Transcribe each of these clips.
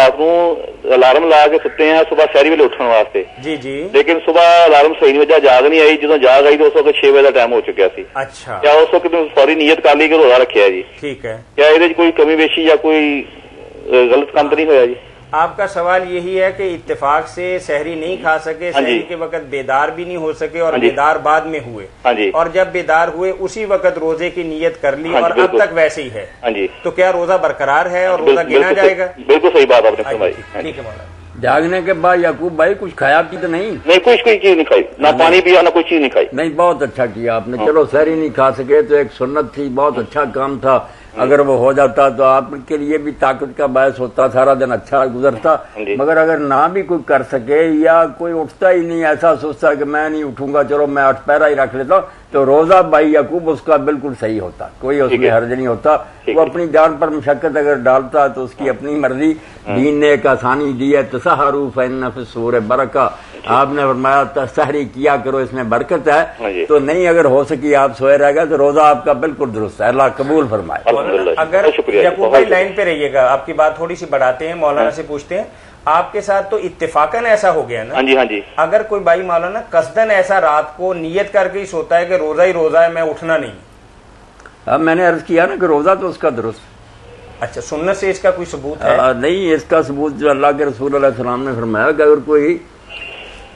رات نو الارم لا کے ستے ہیں صبح شہری ویلے اٹھنے واسطے جی جی، لیکن صبح الارم صحیح نہیں بجا، جاگ نہیں آئی، جدو جاگ آئی تو اس وقت 6 بجے کا ٹائم ہو چکا سی. اچھا کیا اس وقت فوری نیت کر لی کہ روزہ رکھا جی؟ ٹھیک ہے. کیا یہ کوئی کمی بیشی یا کوئی غلط کام تو نہیں ہوا جی؟ آپ کا سوال یہی ہے کہ اتفاق سے سحری نہیں کھا سکے، سحری کے وقت بیدار بھی نہیں ہو سکے اور بیدار بعد میں ہوئے، اور جب بیدار ہوئے اسی وقت روزے کی نیت کر لی اور اب تک ویسے ہی ہے، تو کیا روزہ برقرار ہے اور روزہ گنا جائے گا؟ بالکل صحیح بات آپ نے فرمائی. ٹھیک ہے مولانا. جاگنے کے بعد یعقوب بھائی کچھ کھایا بھی تو نہیں؟ نہیں، کوئی چیز نہیں کھائی، نہ پانی پیا نہ کوئی چیز نہیں کھائی. نہیں، بہت اچھا کیا آپ نے. چلو سحری نہیں کھا سکے تو ایک سنت تھی، بہت اچھا کام تھا. اگر وہ ہو جاتا تو آپ کے لیے بھی طاقت کا باعث ہوتا، سارا دن اچھا گزرتا. مگر اگر نہ بھی کوئی کر سکے یا کوئی اٹھتا ہی نہیں، ایسا سوچتا کہ میں نہیں اٹھوں گا، چلو میں 8 پیرا ہی رکھ لیتا ہوں، تو روزہ بھائی یعقوب اس کا بالکل صحیح ہوتا، کوئی اس میں حرج نہیں ہوتا. وہ اپنی جان پر مشقت اگر ڈالتا تو اس کی اپنی مرضی. دین نے ایک آسانی دی ہے، تسحروا فإن فی السحور برکہ. آپ نے فرمایا سحری کیا کرو، اس میں برکت ہے. تو نہیں اگر ہو سکی آپ سوئے رہ گئے تو روزہ آپ کا بالکل درست ہے، اللہ قبول فرمائے. اگر یعقوب بھائی لائن پہ رہیے گا، آپ کی بات تھوڑی سی بڑھاتے ہیں، مولانا سے پوچھتے ہیں. آپ کے ساتھ تو اتفاقاً ایسا ہو گیا نا؟ ہاں جی ہاں جی. اگر کوئی بھائی مولانا قصدن ایسا رات کو نیت کر کے ہی سوتا ہے کہ روزہ ہی روزہ ہے، میں اٹھنا نہیں. اب میں نے عرض کیا نا کہ روزہ تو اس کا درست. اچھا، سنت سے اس کا کوئی ثبوت ہے؟ نہیں، اس کا ثبوت جو اللہ کے رسول علیہ السلام نے فرمایا کہ اگر کوئی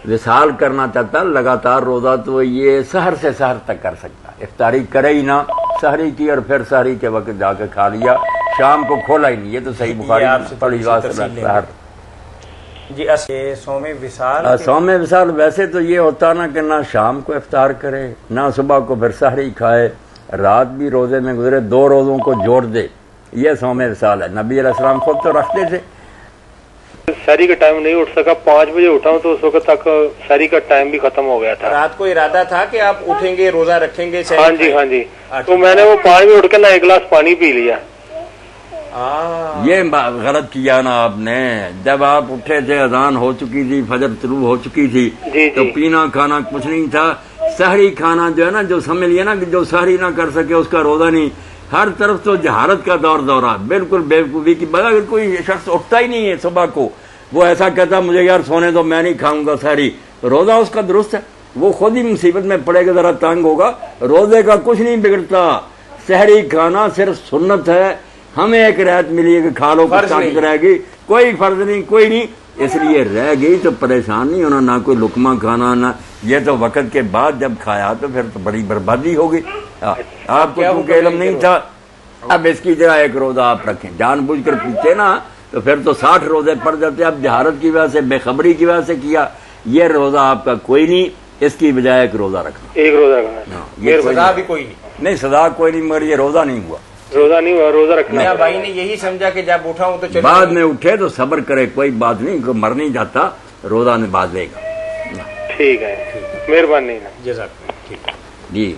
وصال کرنا چاہتا لگاتار روزہ تو یہ سحر سے سحر تک کر سکتا. افطاری کرے ہی نہ، سحری کی اور پھر سحری کے وقت جا کے کھا لیا، شام کو کھولا ہی نہیں. یہ تو صحیح بخاری پڑھی سحر. جی، صوم وصال، صوم وصال ویسے تو یہ ہوتا نا کہ نہ شام کو افطار کرے نہ صبح کو پھر سحری کھائے، رات بھی روزے میں گزرے، 2 روزوں کو جوڑ دے، یہ صوم وصال ہے. نبی علیہ السلام خود تو رکھتے تھے. سحری کا ٹائم نہیں اٹھ سکا، 5 بجے اٹھا ہوں تو اس وقت تک سحری کا ٹائم بھی ختم ہو گیا تھا. رات کو ارادہ تھا کہ آپ اٹھیں گے، روزہ رکھیں گے؟ ہاں جی ہاں جی. تو میں نے وہ 5 بجے اٹھ کے نہ 1 گلاس پانی پی لیا. یہ غلط کیا نا آپ نے. جب آپ اٹھے تھے اذان ہو چکی تھی، فجر طلوع ہو چکی تھی، تو پینا کھانا کچھ نہیں تھا. سحری کھانا جو ہے نا، جو سمجھ لیا نا کہ جو سحری نہ کر سکے اس کا روزہ نہیں. ہر طرف تو جہالت کا دورہ، بالکل بیوقوفی کی بات. اگر کوئی شخص اٹھتا ہی نہیں ہے صبح کو، وہ ایسا کہتا مجھے یار سونے دو میں نہیں کھاؤں گا سحری، روزہ اس کا درست ہے. وہ خود ہی مصیبت میں پڑے گا، ذرا تنگ ہوگا. روزے کا کچھ نہیں بگڑتا. سحری کھانا صرف سنت ہے. ہمیں ایک رعایت ملی ہے کہ کھا لو، کچھ طاقت رہے گی، کوئی فرض نہیں، کوئی نہیں. اس لیے رہ گئی تو پریشان نہیں ہونا، نہ کوئی لقمہ کھانا نہ یہ. تو وقت کے بعد جب کھایا تو پھر تو بڑی بربادی ہوگی. آپ کو کیونکہ علم نہیں تھا. اب اس کی جگہ 1 روزہ آپ رکھیں، جان بوجھ کر پیتے نا تو پھر تو 60 روزے پڑ جاتے. اب جہالت کی وجہ سے، بے خبری کی وجہ سے کیا. یہ روزہ آپ کا کوئی نہیں، اس کی بجائے 1 روزہ رکھنا. 1 روزہ رکھنا، یہ سزا بھی کوئی نہیں، سزا کوئی نہیں، مگر یہ روزہ نہیں ہوا. روزہ نہیں ہوا، روزہ رکھنا. بھائی نے یہی سمجھا کہ جب اٹھا ہوں تو چلو، بعد میں اٹھے تو صبر کرے، کوئی بات نہیں، مر نہیں جاتا، روزہ نبھا لے گا. ٹھیک ہے، مہربانی. جزاک اللہ. ٹھیک ہے جی.